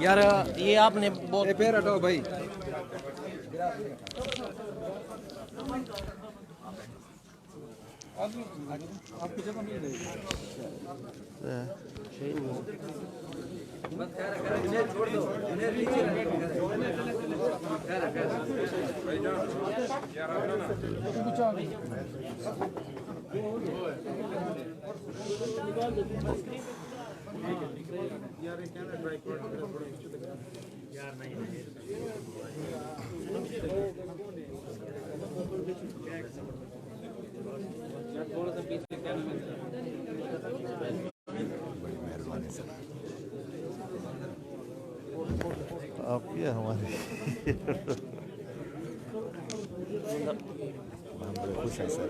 یار یہ آپ نے بہت پیر ہٹاؤ بھائی. آپ کی جگہ مل رہی آپ کیا ہماری ہم بڑے خوش ہیں سر,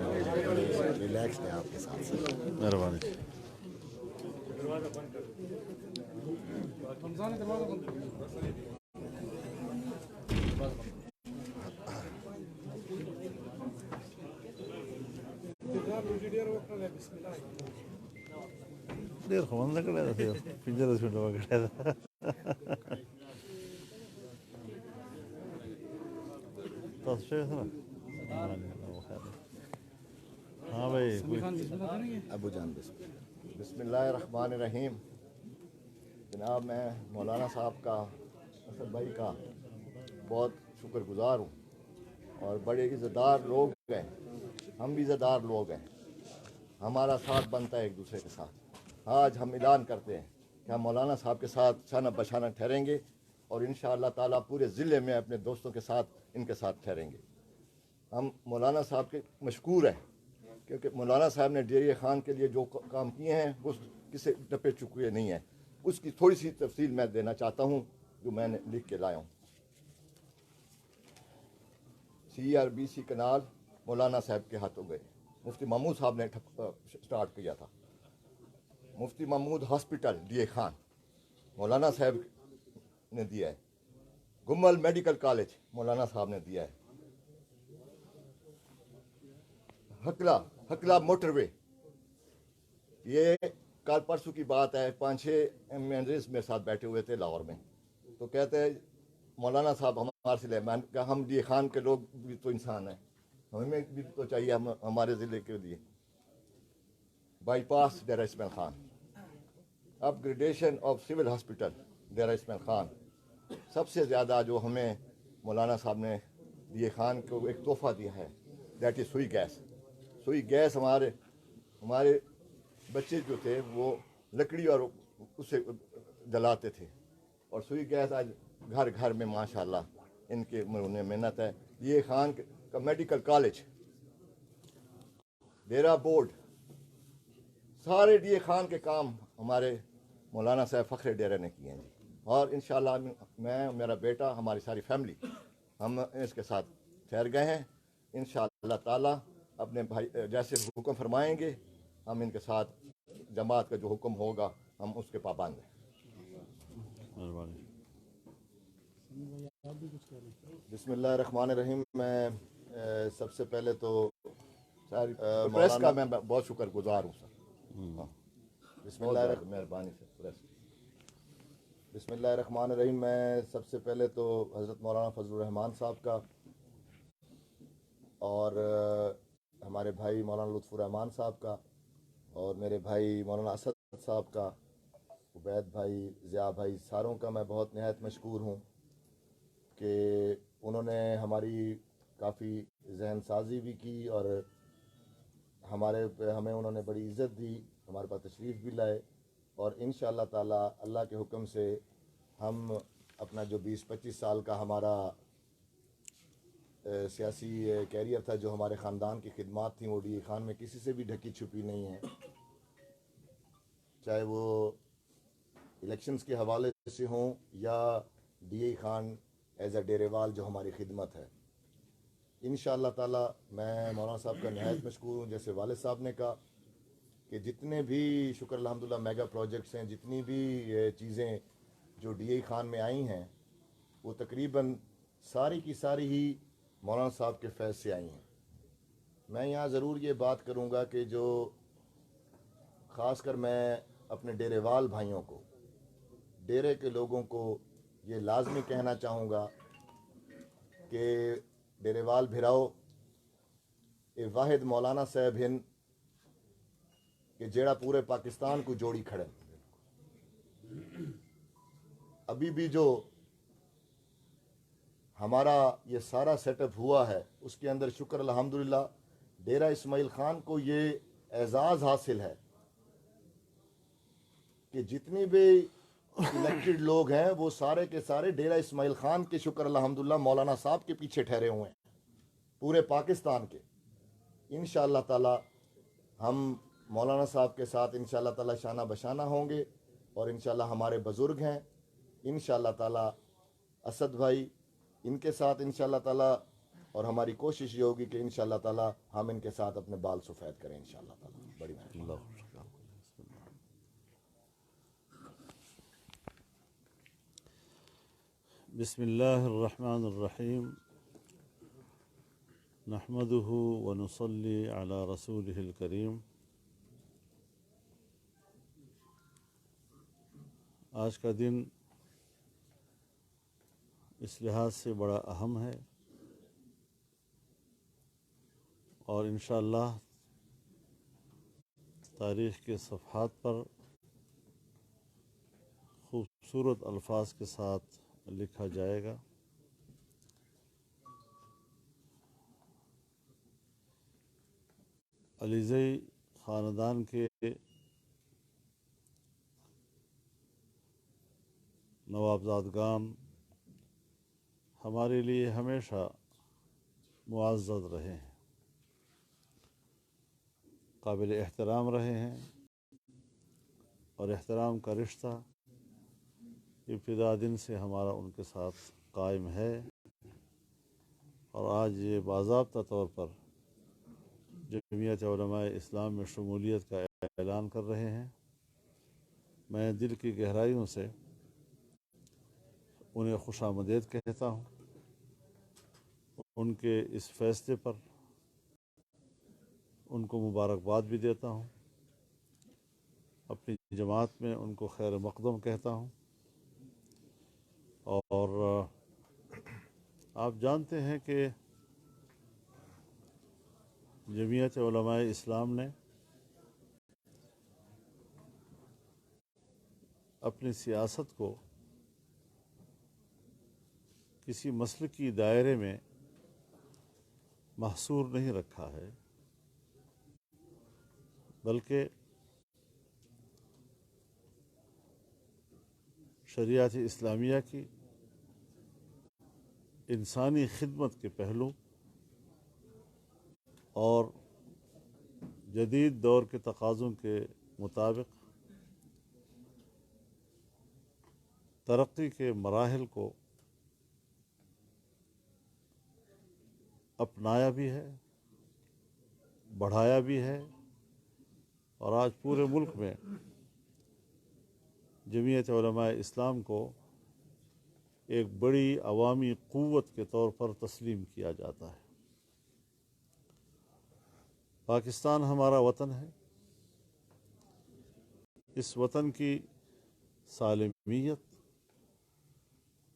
ریلیکس ہیں آپ کے ساتھ سر. مہربانی. دیر خواہاں نکڑا تھا پنجر اس منٹوں میں کڑا تھا. تصفیہ تھا ہاں بھائی. ابو جان بسم اللہ الرحمن الرحیم. جناب میں مولانا صاحب کا, اسد بھائی کا بہت شکر گزار ہوں اور بڑے عزت دار لوگ ہیں. ہم بھی عزت دار لوگ ہیں, ہمارا ساتھ بنتا ہے ایک دوسرے کے ساتھ. آج ہم اعلان کرتے ہیں کہ ہم مولانا صاحب کے ساتھ شانہ بشانہ ٹھہریں گے اور انشاءاللہ تعالیٰ پورے ضلع میں اپنے دوستوں کے ساتھ ان کے ساتھ ٹھہریں گے. ہم مولانا صاحب کے مشکور ہیں کیونکہ مولانا صاحب نے ڈیرے خان کے لیے جو کام کیے ہیں وہ کسی ٹپے چکے نہیں ہیں. اس کی تھوڑی سی تفصیل میں دینا چاہتا ہوں جو میں نے لکھ کے لایا ہوں. CRBC کنال مولانا صاحب کے ہاتھوں گئے. مفتی محمود صاحب نے سٹارٹ کیا تھا. مفتی محمود ہاسپٹل ڈی خان مولانا صاحب نے دیا ہے. گمل میڈیکل کالج مولانا صاحب نے دیا ہے. ہکلا موٹر وے, یہ کل پرسوں کی بات ہے, 5-6 MNs میرے ساتھ بیٹھے ہوئے تھے لاہور میں, تو کہتے ہیں مولانا صاحب ہمارے سے لے. میں نے کہا ہم ڈی خان کے لوگ بھی تو انسان ہیں, ہمیں بھی تو چاہیے ہمارے ضلع کے لیے. Bypass Dera Ismail Khan, upgradation of civil hospital Dera Ismail Khan. سب سے زیادہ جو ہمیں مولانا صاحب نے ڈی خان کو ایک تحفہ دیا ہے دیٹ از سوئی گیس. سوئی گیس ہمارے بچے جو تھے وہ لکڑی اور اسے جلاتے تھے, اور سوئی گیس آج گھر گھر میں ماشاءاللہ ان کے محنت ہے. یہ خان کا میڈیکل کالج, ڈیرہ بورڈ, سارے ڈی خان کے کام ہمارے مولانا صاحب فخر ڈیرہ نے کیے ہیں جی. اور انشاءاللہ میں, میرا بیٹا, ہماری ساری فیملی ہم اس کے ساتھ ٹھہر گئے ہیں. انشاءاللہ تعالیٰ اپنے بھائی جیسے حکم فرمائیں گے ہم ان کے ساتھ, جماعت کا جو حکم ہوگا ہم اس کے پابند ہیں. بسم اللہ الرحمن الرحیم. میں سب سے پہلے تو پریس کا میں بہت شکر گزار ہوں سر. بسم اللہ مہربانی سے پریس. بسم اللہ الرحمن الرحیم. میں سب سے پہلے تو حضرت مولانا فضل الرحمان صاحب کا اور ہمارے بھائی مولانا لطف الرحمان صاحب کا اور میرے بھائی مولانا اسد صاحب کا, عبید بھائی, ضیاء بھائی, ساروں کا میں بہت نہایت مشکور ہوں کہ انہوں نے ہماری کافی ذہن سازی بھی کی اور ہمیں انہوں نے بڑی عزت دی, ہمارے پاس تشریف بھی لائے. اور انشاءاللہ تعالیٰ اللہ کے حکم سے ہم اپنا جو 20-25 سال کا ہمارا سیاسی کیریئر تھا, جو ہمارے خاندان کی خدمات تھیں, وہ ڈی خان میں کسی سے بھی ڈھکی چھپی نہیں ہے, چاہے وہ الیکشنز کے حوالے سے ہوں یا ڈی خان ایز اے ڈیرے وال جو ہماری خدمت ہے. انشاءاللہ تعالیٰ میں مولانا صاحب کا نہایت مشکور ہوں. جیسے والد صاحب نے کہا کہ جتنے بھی شکر الحمدللہ میگا پروجیکٹس ہیں, جتنی بھی چیزیں جو ڈی خان میں آئی ہیں, وہ تقریباً ساری کی ساری ہی مولانا صاحب کے فیض سے آئی ہیں۔ میں یہاں ضرور یہ بات کروں گا کہ جو خاص کر میں اپنے ڈیرے وال بھائیوں کو، ڈیرے کے لوگوں کو یہ لازمی کہنا چاہوں گا کہ ڈیرے وال بھراؤ اے واحد مولانا صاحب ہن کہ جیڑا پورے پاکستان کو جوڑی کھڑے۔ ابھی بھی جو ہمارا یہ سارا سیٹ اپ ہوا ہے اس کے اندر شکر الحمدللہ ڈیرہ اسماعیل خان کو یہ اعزاز حاصل ہے کہ جتنی بھی الیکٹڈ لوگ ہیں وہ سارے کے سارے ڈیرہ اسماعیل خان کے شکر الحمدللہ مولانا صاحب کے پیچھے ٹھہرے ہوئے ہیں، پورے پاکستان کے۔ انشاءاللہ تعالی ہم مولانا صاحب کے ساتھ انشاءاللہ تعالی شانہ بشانہ ہوں گے، اور انشاءاللہ ہمارے بزرگ ہیں انشاءاللہ تعالی اسد بھائی، ان کے ساتھ انشاءاللہ تعالی، اور ہماری کوشش یہ ہوگی کہ انشاءاللہ تعالی ہم ان کے ساتھ اپنے بال سفید کریں انشاءاللہ تعالی۔ بڑی مہربانی۔ اللہ بسم اللہ الرحمن الرحیم، نحمدہ ونصلی علی رسولہ الکریم۔ آج کا دن اس لحاظ سے بڑا اہم ہے، اور انشاءاللہ تاریخ کے صفحات پر خوبصورت الفاظ کے ساتھ لکھا جائے گا۔ علیزئی خاندان کے نوابزادگان ہمارے لیے ہمیشہ معزز رہے ہیں، قابل احترام رہے ہیں، اور احترام کا رشتہ ابتدا دن سے ہمارا ان کے ساتھ قائم ہے، اور آج یہ باضابطہ طور پر جمعیت علماء اسلام میں شمولیت کا اعلان کر رہے ہیں۔ میں دل کی گہرائیوں سے انہیں خوش آمدید کہتا ہوں، ان کے اس فیصلے پر ان کو مبارکباد بھی دیتا ہوں، اپنی جماعت میں ان کو خیر مقدم کہتا ہوں۔ اور آپ جانتے ہیں کہ جمعیت علماء اسلام نے اپنی سیاست کو کسی مسلکی دائرے میں محصور نہیں رکھا ہے، بلکہ شریعت اسلامیہ کی انسانی خدمت کے پہلو اور جدید دور کے تقاضوں کے مطابق ترقی کے مراحل کو اپنایا بھی ہے، بڑھایا بھی ہے، اور آج پورے ملک میں جمعیت علماء اسلام کو ایک بڑی عوامی قوت کے طور پر تسلیم کیا جاتا ہے۔ پاکستان ہمارا وطن ہے، اس وطن کی سالمیت،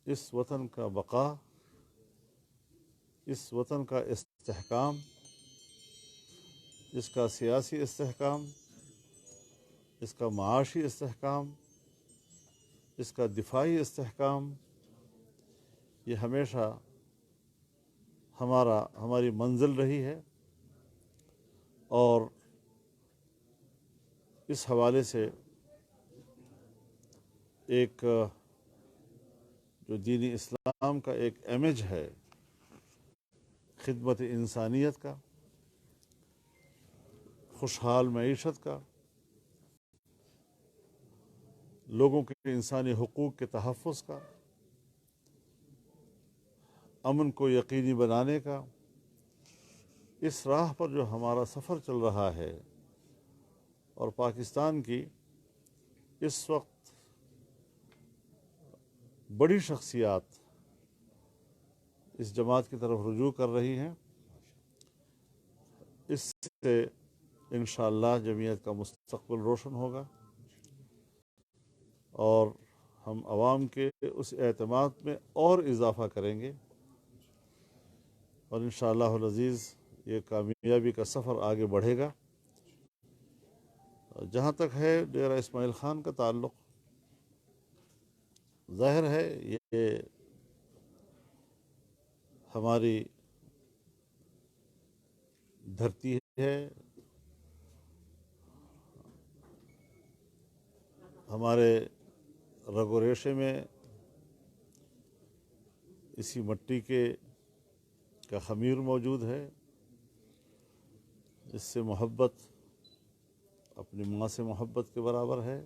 اس وطن کا بقا، اس وطن کا استحکام، اس کا سیاسی استحکام، اس کا معاشی استحکام، اس کا دفاعی استحکام، یہ ہمیشہ ہماری منزل رہی ہے، اور اس حوالے سے ایک جو دین اسلام کا ایک امیج ہے خدمت انسانیت کا، خوشحال معیشت کا، لوگوں کے انسانی حقوق کے تحفظ کا، امن کو یقینی بنانے کا، اس راہ پر جو ہمارا سفر چل رہا ہے، اور پاکستان کی اس وقت بڑی شخصیات اس جماعت کی طرف رجوع کر رہی ہیں، اس سے انشاءاللہ جمعیت کا مستقبل روشن ہوگا اور ہم عوام کے اس اعتماد میں اور اضافہ کریں گے اور انشاءاللہ العزیز یہ کامیابی کا سفر آگے بڑھے گا۔ جہاں تک ہے ڈیرہ اسماعیل خان کا تعلق، ظاہر ہے یہ ہماری دھرتی ہے، ہمارے رگ و ریشے میں اسی مٹی کا خمیر موجود ہے۔ اس سے محبت اپنی ماں سے محبت کے برابر ہے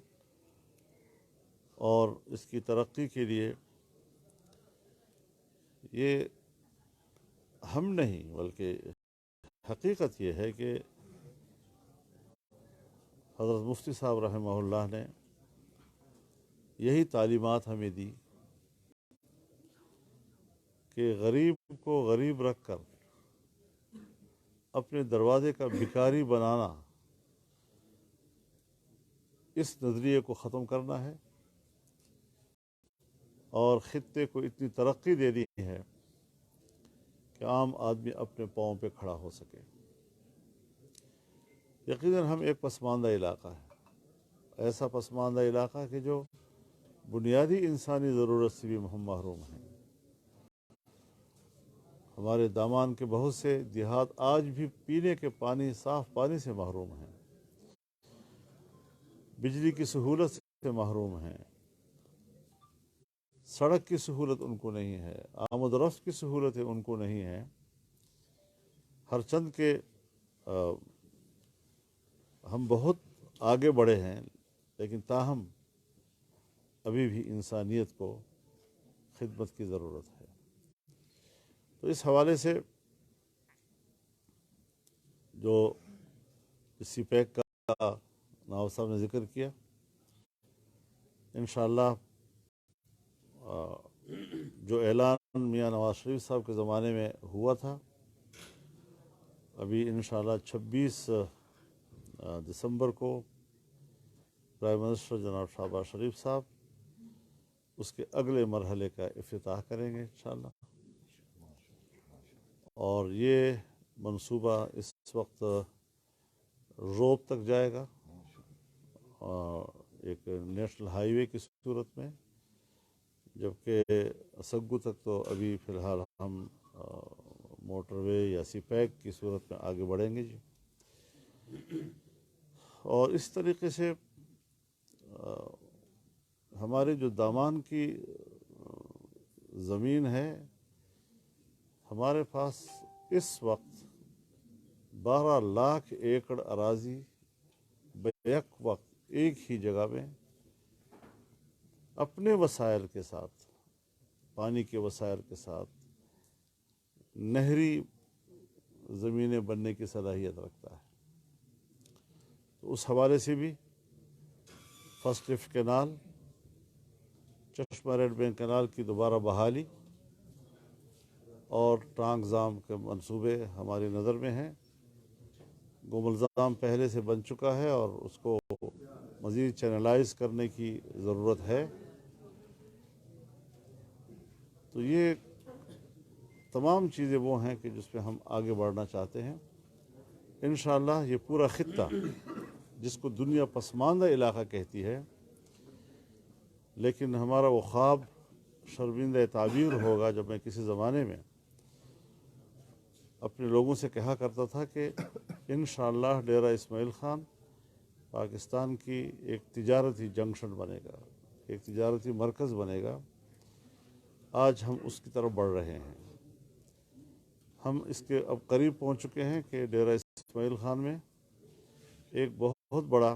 اور اس کی ترقی کے لیے یہ ہم نہیں بلکہ حقیقت یہ ہے کہ حضرت مفتی صاحب رحمہ اللہ نے یہی تعلیمات ہمیں دی کہ غریب کو غریب رکھ کر اپنے دروازے کا بھکاری بنانا، اس نظریے کو ختم کرنا ہے اور خطے کو اتنی ترقی دینی ہے کہ عام آدمی اپنے پاؤں پہ کھڑا ہو سکے۔ یقیناً ہم ایک پسماندہ علاقہ ہے، ایسا پسماندہ علاقہ کہ جو بنیادی انسانی ضرورت سے بھی ہم محروم ہیں۔ ہمارے دامان کے بہت سے دیہات آج بھی پینے کے پانی، صاف پانی سے محروم ہیں، بجلی کی سہولت سے محروم ہیں، سڑک کی سہولت ان کو نہیں ہے، آمد و رفت کی سہولتیں ان کو نہیں ہیں۔ ہر چند کے ہم بہت آگے بڑھے ہیں، لیکن تاہم ابھی بھی انسانیت کو خدمت کی ضرورت ہے۔ تو اس حوالے سے جو سی پیک کا نائب صاحب نے ذکر کیا، انشاءاللہ جو اعلان میاں نواز شریف صاحب کے زمانے میں ہوا تھا، ابھی انشاءاللہ 26 دسمبر کو پرائم منسٹر جناب شہباز شریف صاحب اس کے اگلے مرحلے کا افتتاح کریں گے انشاءاللہ، اور یہ منصوبہ اس وقت روب تک جائے گا، ایک نیشنل ہائی وے کی صورت میں، جبکہ سگو تک تو ابھی فی الحال ہم موٹر وے یا سی پیک کی صورت میں آگے بڑھیں گے جی۔ اور اس طریقے سے ہمارے جو دامان کی زمین ہے، ہمارے پاس اس وقت 12 لاکھ ایکڑ اراضی بیک وقت ایک ہی جگہ میں اپنے وسائل کے ساتھ، پانی کے وسائل کے ساتھ نہری زمینیں بننے کی صلاحیت رکھتا ہے۔ تو اس حوالے سے بھی فرسٹ لفٹ کینال، چشمہ ریڈ بینک کینال کی دوبارہ بحالی اور ٹانگزام کے منصوبے ہماری نظر میں ہیں۔ گوملزام پہلے سے بن چکا ہے اور اس کو مزید چینلائز کرنے کی ضرورت ہے۔ تو یہ تمام چیزیں وہ ہیں کہ جس پہ ہم آگے بڑھنا چاہتے ہیں۔ انشاءاللہ یہ پورا خطہ جس کو دنیا پسماندہ علاقہ کہتی ہے، لیکن ہمارا وہ خواب شرمندہ تعبیر ہوگا جب میں کسی زمانے میں اپنے لوگوں سے کہا کرتا تھا کہ انشاءاللہ ڈیرہ اسماعیل خان پاکستان کی ایک تجارتی جنکشن بنے گا، ایک تجارتی مرکز بنے گا۔ آج ہم اس کی طرف بڑھ رہے ہیں، ہم اس کے اب قریب پہنچ چکے ہیں کہ ڈیرہ اسماعیل خان میں ایک بہت بڑا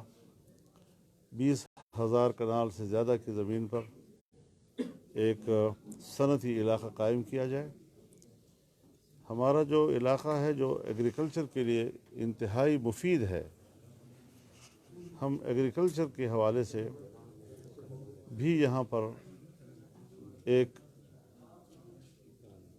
20,000 کنال سے زیادہ کی زمین پر ایک صنعتی علاقہ قائم کیا جائے۔ ہمارا جو علاقہ ہے جو ایگریکلچر کے لیے انتہائی مفید ہے، ہم ایگریکلچر کے حوالے سے بھی یہاں پر ایک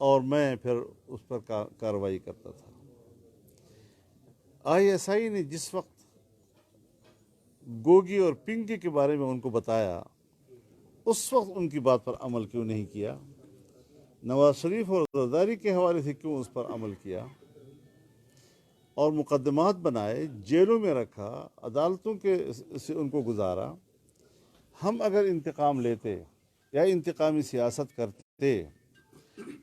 اور میں پھر اس پر کارروائی کرتا تھا۔ ISI نے جس وقت گوگی اور پنکی کے بارے میں ان کو بتایا، اس وقت ان کی بات پر عمل کیوں نہیں کیا؟ نواز شریف اور زرداری کے حوالے سے کیوں اس پر عمل کیا؟ اور مقدمات بنائے، جیلوں میں رکھا، عدالتوں کے سے ان کو گزارا۔ ہم اگر انتقام لیتے یا انتقامی سیاست کرتے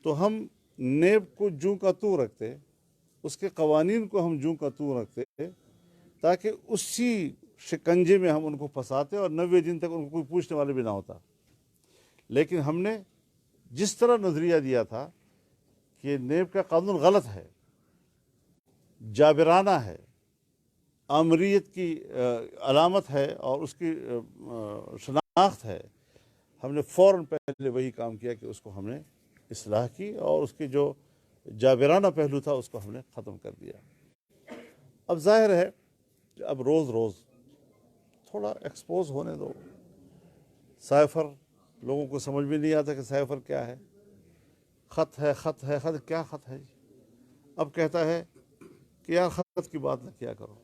تو ہم نیب کو جوں کا توں رکھتے، اس کے قوانین کو ہم جوں کا توں رکھتے، تاکہ اسی شکنجے میں ہم ان کو پھنساتے اور 90 دن تک ان کو کوئی پوچھنے والے بھی نہ ہوتا۔ لیکن ہم نے جس طرح نظریہ دیا تھا کہ نیب کا قانون غلط ہے، جابرانہ ہے، آمریت کی علامت ہے اور اس کی شناخت ہے، ہم نے فوراً پہلے وہی کام کیا کہ اس کو ہم نے اصلاح کی اور اس کی جو جابرانہ پہلو تھا اس کو ہم نے ختم کر دیا۔ اب ظاہر ہے کہ اب روز روز تھوڑا ایکسپوز ہونے دو۔ سائفر لوگوں کو سمجھ بھی نہیں آتا کہ سائفر کیا ہے۔ خط ہے، خط ہے، خط کیا خط ہے؟ اب کہتا ہے کہ یار خط کی بات نہ کیا کرو،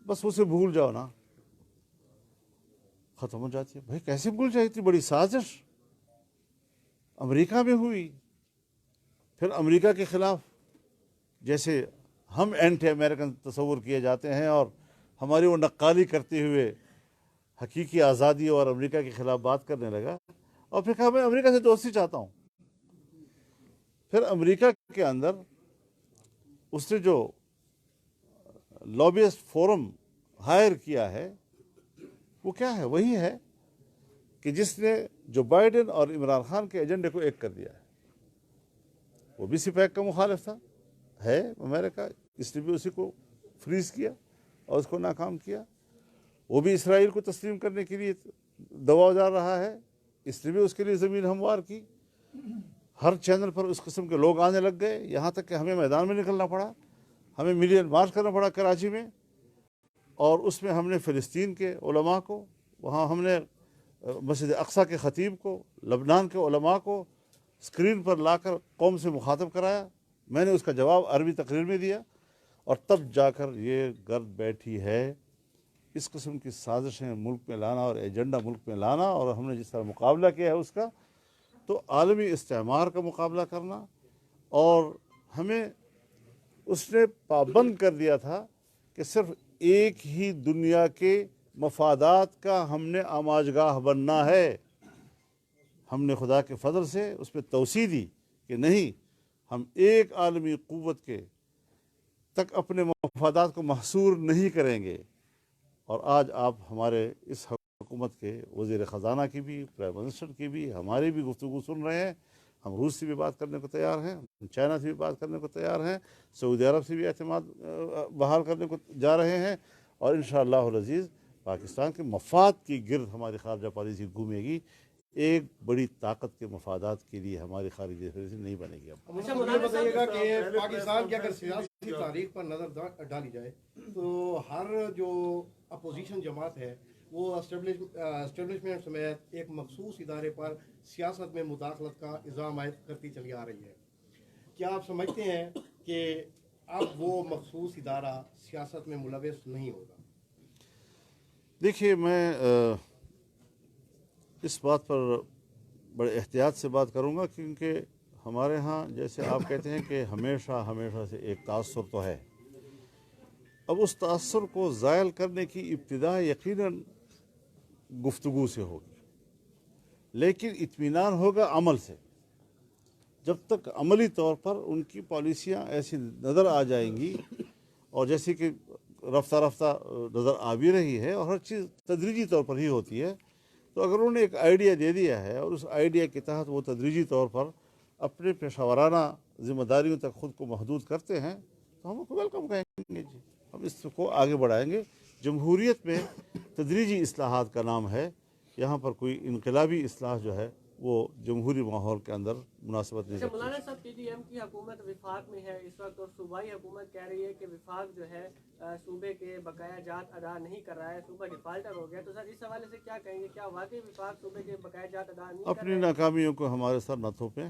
بس اسے بھول جاؤ نا، ختم ہو جاتی ہے۔ بھائی کیسے بھول جائے؟ اتنی بڑی سازش امریکہ میں ہوئی، پھر امریکہ کے خلاف جیسے ہم اینٹی امریکن تصور کیے جاتے ہیں اور ہماری وہ نقالی کرتے ہوئے حقیقی آزادی اور امریکہ کے خلاف بات کرنے لگا، اور پھر کہا میں امریکہ سے دوستی چاہتا ہوں۔ پھر امریکہ کے اندر اس نے جو لابیسٹ فورم ہائر کیا ہے وہ کیا ہے؟ وہی ہے کہ جس نے جو بائیڈن اور عمران خان کے ایجنڈے کو ایک کر دیا ہے۔ وہ بھی سپیک کا مخالف تھا، ہے امریکہ، اس نے بھی اسی کو فریز کیا اور اس کو ناکام کیا۔ وہ بھی اسرائیل کو تسلیم کرنے کے لیے دباؤ ڈال رہا ہے، اس نے بھی اس کے لیے زمین ہموار کی۔ ہر چینل پر اس قسم کے لوگ آنے لگ گئے، یہاں تک کہ ہمیں میدان میں نکلنا پڑا، ہمیں ملین مارچ کرنا پڑا کراچی میں، اور اس میں ہم نے فلسطین کے علماء کو، وہاں ہم نے مسجد اقصیٰ کے خطیب کو، لبنان کے علماء کو اسکرین پر لا کر قوم سے مخاطب کرایا۔ میں نے اس کا جواب عربی تقریر میں دیا، اور تب جا کر یہ گرد بیٹھی ہے۔ اس قسم کی سازشیں ملک میں لانا اور ایجنڈا ملک میں لانا، اور ہم نے جس طرح مقابلہ کیا ہے اس کا، تو عالمی استعمار کا مقابلہ کرنا، اور ہمیں اس نے پابند کر دیا تھا کہ صرف ایک ہی دنیا کے مفادات کا ہم نے آماجگاہ بننا ہے۔ ہم نے خدا کے فضل سے اس پہ توسیع دی کہ نہیں، ہم ایک عالمی قوت کے تک اپنے مفادات کو محصور نہیں کریں گے۔ اور آج آپ ہمارے اس حکومت کے وزیر خزانہ کی بھی، پرائم منسٹر کی بھی، ہماری بھی گفتگو سن رہے ہیں۔ ہم روس سے بھی بات کرنے کو تیار ہیں، چائنا سے بھی بات کرنے کو تیار ہیں، سعودی عرب سے بھی اعتماد بحال کرنے کو جا رہے ہیں، اور انشاءاللہ العزیز پاکستان کے مفاد کی گرد ہماری خارجہ پالیسی گھومے گی۔ ایک بڑی طاقت کے مفادات کے لیے ہماری خارجی پالیسی نہیں بنے گی۔ اب یہ بتائیے گا کہ پاکستان کی اگر سیاسی تاریخ پر نظر ڈالی جائے تو ہر جو اپوزیشن جماعت ہے وہ اسٹیبلشمنٹ سمیت ایک مخصوص ادارے پر سیاست میں مداخلت کا الزام عائد کرتی چلی آ رہی ہے۔ کیا آپ سمجھتے ہیں کہ اب وہ مخصوص ادارہ سیاست میں ملوث نہیں ہوگا؟ دیکھیے، میں اس بات پر بڑے احتیاط سے بات کروں گا، کیونکہ ہمارے ہاں جیسے آپ کہتے ہیں کہ ہمیشہ سے ایک تاثر تو ہے۔ اب اس تاثر کو زائل کرنے کی ابتدا یقیناً گفتگو سے ہوگی، لیکن اطمینان ہوگا عمل سے۔ جب تک عملی طور پر ان کی پالیسیاں ایسی نظر آ جائیں گی، اور جیسے کہ رفتہ رفتہ نظر آ بھی رہی ہے، اور ہر چیز تدریجی طور پر ہی ہوتی ہے، تو اگر انہوں نے ایک آئیڈیا دے دیا ہے اور اس آئیڈیا کے تحت وہ تدریجی طور پر اپنے پیشہ ورانہ ذمہ داریوں تک خود کو محدود کرتے ہیں، تو ہم کو ویلکم کہیں گے جی، ہم اس کو آگے بڑھائیں گے۔ جمہوریت میں تدریجی اصلاحات کا نام ہے، یہاں پر کوئی انقلابی اصلاح جو ہے وہ جمہوری ماحول کے اندر مناسبت نہیں رکھتی۔ مولانا صاحب، PDM کی حکومت وفاق میں ہے اس وقت، اور صوبائی حکومت کہہ رہی ہے کہ وفاق جو ہے صوبے کے بقایا جات ادا نہیں کر رہا ہے، صوبہ ڈیفالٹر ہو گیا۔ تو سر اس حوالے سے کیا کہیں گے؟ کیا واقعی وفاق صوبے کے بقایا جات ادا نہیں کر رہا ہے؟ اپنی ناکامیوں کو ہمارے سر نہ تھوپیں۔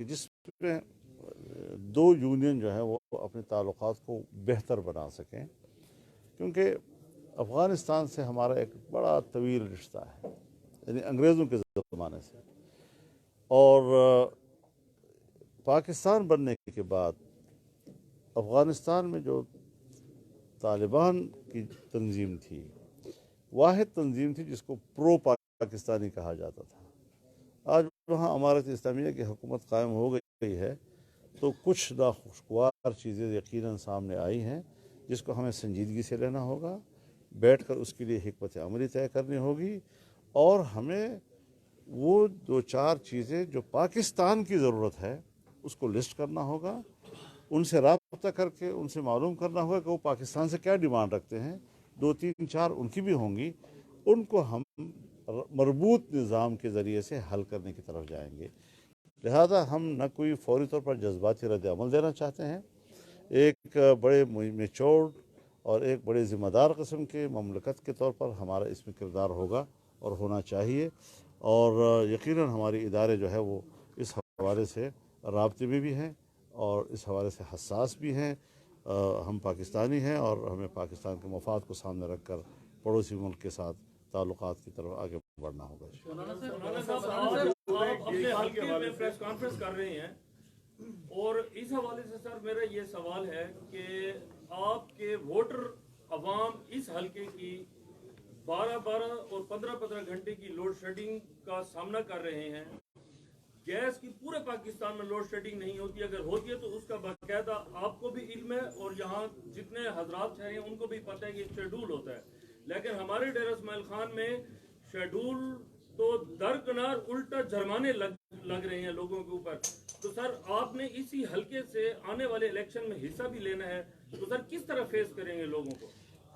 کہ جس میں دو یونین جو ہے وہ اپنے تعلقات کو بہتر بنا سکیں، کیونکہ افغانستان سے ہمارا ایک بڑا طویل رشتہ ہے، یعنی انگریزوں کے زمانے سے، اور پاکستان بننے کے بعد افغانستان میں جو طالبان کی تنظیم تھی، واحد تنظیم تھی جس کو پرو پاکستانی کہا جاتا تھا۔ آج وہاں امارت اسلامیہ کی حکومت قائم ہو گئی ہے تو کچھ ناخوشگوار چیزیں یقیناً سامنے آئی ہیں جس کو ہمیں سنجیدگی سے لینا ہوگا، بیٹھ کر اس کے لیے حکمت عملی طے کرنی ہوگی، اور ہمیں وہ دو چار چیزیں جو پاکستان کی ضرورت ہے اس کو لسٹ کرنا ہوگا، ان سے رابطہ کر کے ان سے معلوم کرنا ہوگا کہ وہ پاکستان سے کیا ڈیمانڈ رکھتے ہیں، دو تین چار ان کی بھی ہوں گی، ان کو ہم مربوط نظام کے ذریعے سے حل کرنے کی طرف جائیں گے۔ لہذا ہم نہ کوئی فوری طور پر جذباتی رد عمل دینا چاہتے ہیں، ایک بڑے میچورڈ اور ایک بڑے ذمہ دار قسم کے مملکت کے طور پر ہمارا اس میں کردار ہوگا اور ہونا چاہیے، اور یقیناً ہمارے ادارے جو ہے وہ اس حوالے سے رابطے میں بھی ہیں اور اس حوالے سے حساس بھی ہیں۔ ہم پاکستانی ہیں اور ہمیں پاکستان کے مفاد کو سامنے رکھ کر پڑوسی ملک کے ساتھ تعلقات کی طرف آگے بڑھنا ہوگا۔ اپنے حلقے میں پریس کانفرنس کر رہے ہیں اور اس حوالے سے سر میرا یہ سوال ہے کہ آپ کے ووٹر عوام اس حلقے کی 12 اور 15 گھنٹے کی لوڈ شیڈنگ کا سامنا کر رہے ہیں۔ گیس کی پورے پاکستان میں لوڈ شیڈنگ نہیں ہوتی، اگر ہوتی ہے تو اس کا باقاعدہ آپ کو بھی علم ہے اور یہاں جتنے حضرات ٹھہرے ہیں ان کو بھی پتہ ہے کہ شیڈول ہوتا ہے، لیکن ہمارے ڈیرہ اسماعیل خان میں شیڈول تو درکنار الٹا جرمانے لگ رہے ہیں لوگوں کے اوپر۔ تو سر آپ نے اسی حلقے سے آنے والے الیکشن میں حصہ بھی لینا ہے، تو سر کس طرح فیس کریں گے لوگوں کو؟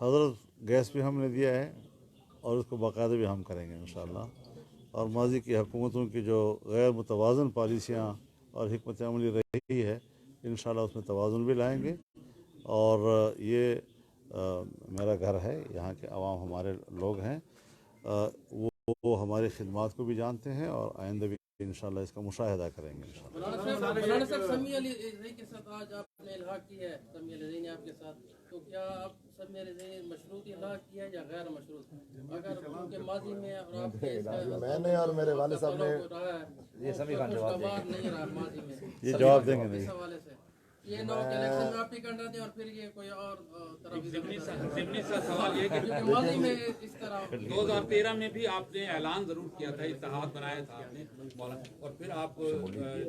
حضرت گیس بھی ہم نے دیا ہے اور اس کو باقاعدہ بھی ہم کریں گے انشاءاللہ، اور ماضی کی حکومتوں کی جو غیر متوازن پالیسیاں اور حکمت عملی رہی ہے انشاءاللہ اس میں توازن بھی لائیں گے، اور یہ میرا گھر ہے، یہاں کے عوام ہمارے لوگ ہیں، وہ ہماری خدمات کو بھی جانتے ہیں اور آئندہ بھی انشاءاللہ اس کا مشاہدہ کریں گے انشاءاللہ۔ مولانا صاحب سمیع علی زئی کے ساتھ آج آپ نے الحاق کی ہے، سمیع علی زئی نے آپ کے ساتھ، تو کیا آپ سمیع علی زئی نے مشروط الحاق کیا ہے یا غیر مشروط؟ اگر کیونکہ ماضی میں اور آپ کے میں نے اور میرے والد صاحب نے یہ سبھی کا جواب نہیں رہا ماضی میں، یہ جواب دیں گے اس حوالے سے یہ نو الیکشن میں آپ ہی کرنا تھے اور پھر یہ کوئی اور طرف ضمنی سا سوال یہ کہ ماضی میں اس طرح 2013 میں بھی آپ نے اعلان ضرور کیا تھا، اتحاد بنایا تھا آپ نے مولانا، اور پھر آپ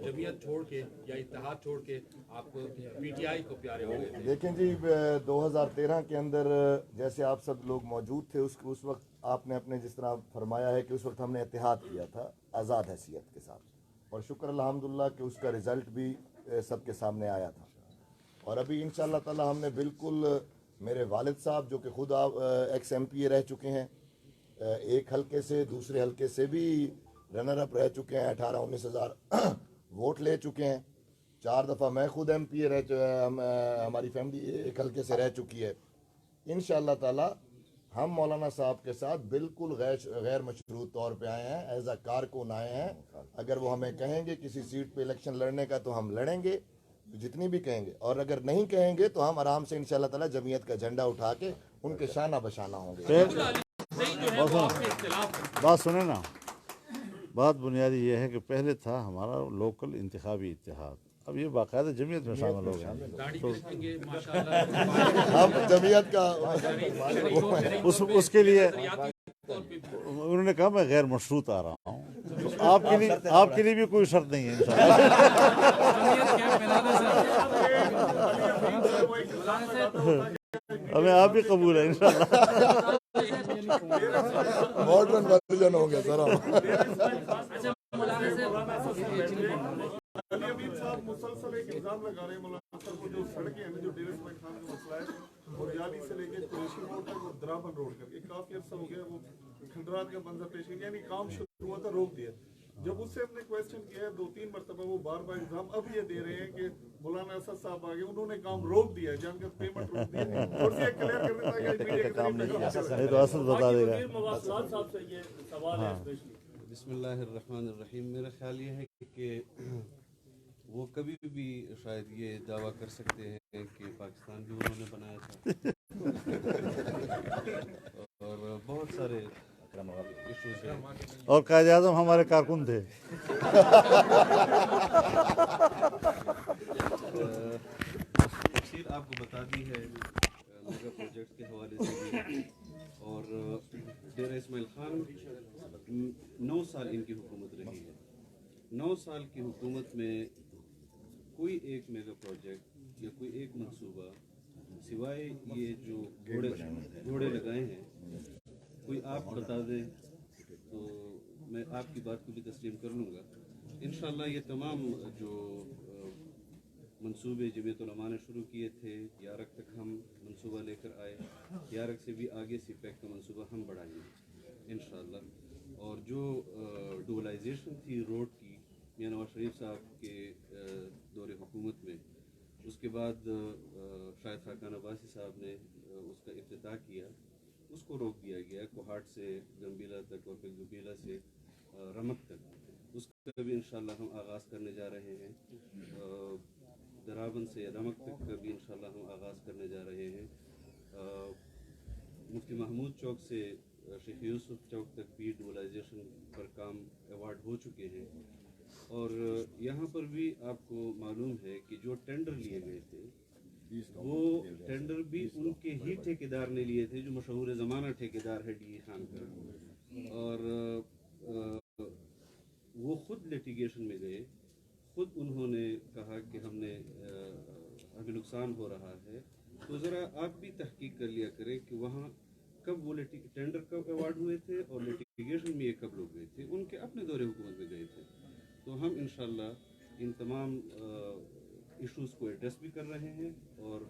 جمعیت چھوڑ کے یا اتحاد چھوڑ کے آپ پی ٹی آئی کو پیارے ہو گئے تھے۔ دیکھیں جی 2013 کے اندر جیسے آپ سب لوگ موجود تھے، اس وقت آپ نے اپنے جس طرح فرمایا ہے کہ اس وقت ہم نے اتحاد کیا تھا آزاد حیثیت کے ساتھ، اور شکر الحمدللہ کہ اس کا رزلٹ بھی سب کے سامنے آیا تھا، اور ابھی انشاءاللہ تعالی ہم نے بالکل میرے والد صاحب جو کہ خود ایکس ایم پی اے رہ چکے ہیں، ایک حلقے سے دوسرے حلقے سے بھی رنر اپ رہ چکے ہیں، 18-19 ہزار ووٹ لے چکے ہیں، 4 دفعہ میں خود ایم پی اے ہماری فیملی ایک حلقے سے رہ چکی ہے۔ انشاءاللہ تعالی ہم مولانا صاحب کے ساتھ بالکل غیر مشروط طور پہ آئے ہیں، ایز اے کارکن آئے ہیں، اگر وہ ہمیں کہیں گے کسی سیٹ پہ الیکشن لڑنے کا تو ہم لڑیں گے جتنی بھی کہیں گے، اور اگر نہیں کہیں گے تو ہم آرام سے انشاءاللہ تعالی جمعیت کا جھنڈا اٹھا کے ان کے شانہ بشانہ ہوں گے۔ بات سنیں نا، بات بنیادی یہ ہے کہ پہلے تھا ہمارا لوکل انتخابی اتحاد، اب یہ باقاعدہ جمعیت میں شامل ہو گئے، ہم جمعیت کا اس کے لیے انہوں نے کہا میں غیر مشروط آ رہا ہوں، آپ کے لیے بھی کوئی شرط نہیں ہے ہمیں آپ بھی قبول ہے انشاءاللہ۔ ماڈرن ورژن ہو گیا سر علی امین صاحب مسلسل ایک الزام لگا رہے ہیں مولانا صاحب کو، جو سڑکیں ہیں جو ڈیرہ اسماعیل خان کا مسئلہ ہے، بریالی سے لے کے قریشی روڈ تک اور درابن روڈ تک ایک کافی عرصہ ہو گیا وہ کھنڈرات کا منظر پیش کیا، یعنی کام شروع ہوا تھا روک دیا۔ جب اس سے ہم نے کویسچن کیا ہے 2-3 مرتبہ، وہ بار بار الزام اب یہ دے رہے ہیں کہ مولانا اسد صاحب آگے انہوں نے کام روک دیا ہے، جان کر پیمنٹ روک دی ہے، اور سے کلیئر کر دیتا ہے کہ میڈیا کے کام نہیں تو اسد بتا دے گا۔ مواصلات صاحب سے یہ سوال ہے اسپیشلی۔ بسم اللہ الرحمن الرحیم، میرا خیال یہ ہے کہ وہ کبھی بھی شاید یہ دعویٰ کر سکتے ہیں کہ پاکستان بھی انہوں نے بنایا تھا اور بہت سارے ایشوز ہیں. اور قائد اعظم ہمارے کارکن تھے. تفصیل آپ کو بتا دی ہے میگا پروجیکٹ کے حوالے سے بھی. اور ڈیرہ اسماعیل خان 9 سال ان کی حکومت رہی ہے. 9 سال کی حکومت میں کوئی ایک میگا پروجیکٹ یا کوئی ایک منصوبہ سوائے یہ جو گھوڑے لگائے ہیں کوئی آپ بتا دیں تو میں آپ کی بات کو بھی تسلیم کر لوں گا. انشاءاللہ یہ تمام جو منصوبے جمعیت علماء نے شروع کیے تھے، یارک تک ہم منصوبہ لے کر آئے، یارک سے بھی آگے سی پیک کا منصوبہ ہم بڑھائیں گے انشاءاللہ. اور جو ڈوبلائزیشن تھی روڈ کی میاں نواز شریف صاحب کے دور حکومت میں، اس کے بعد شاہد خاقان عباسی صاحب نے اس کا افتتاح کیا، اس کو روک دیا گیا کوہاٹ سے گمبیلا تک اور پھر گمبیلا سے رمک تک. اس کا بھی انشاءاللہ ہم آغاز کرنے جا رہے ہیں. درابن سے رمک تک کا بھی انشاءاللہ ہم آغاز کرنے جا رہے ہیں. مفتی محمود چوک سے شیخ یوسف چوک تک بھی ڈوبلائزیشن پر کام ایوارڈ ہو چکے ہیں. اور یہاں پر بھی آپ کو معلوم ہے کہ جو ٹینڈر لیے گئے تھے وہ ٹینڈر بھی ان کے ہی ٹھیکیدار نے لیے تھے جو مشہور زمانہ ٹھیکیدار ہے ڈی خان کا. اور وہ خود لیٹیگیشن میں گئے، خود انہوں نے کہا کہ ہمیں نقصان ہو رہا ہے. تو ذرا آپ بھی تحقیق کر لیا کریں کہ وہاں کب وہ ٹینڈر کب ایوارڈ ہوئے تھے اور لیٹیگیشن میں یہ کب لوگ گئے تھے. ان کے اپنے دور حکومت میں گئے تھے. تو ہم انشاءاللہ ان تمام ایشوز کو ایڈریس بھی کر رہے ہیں اور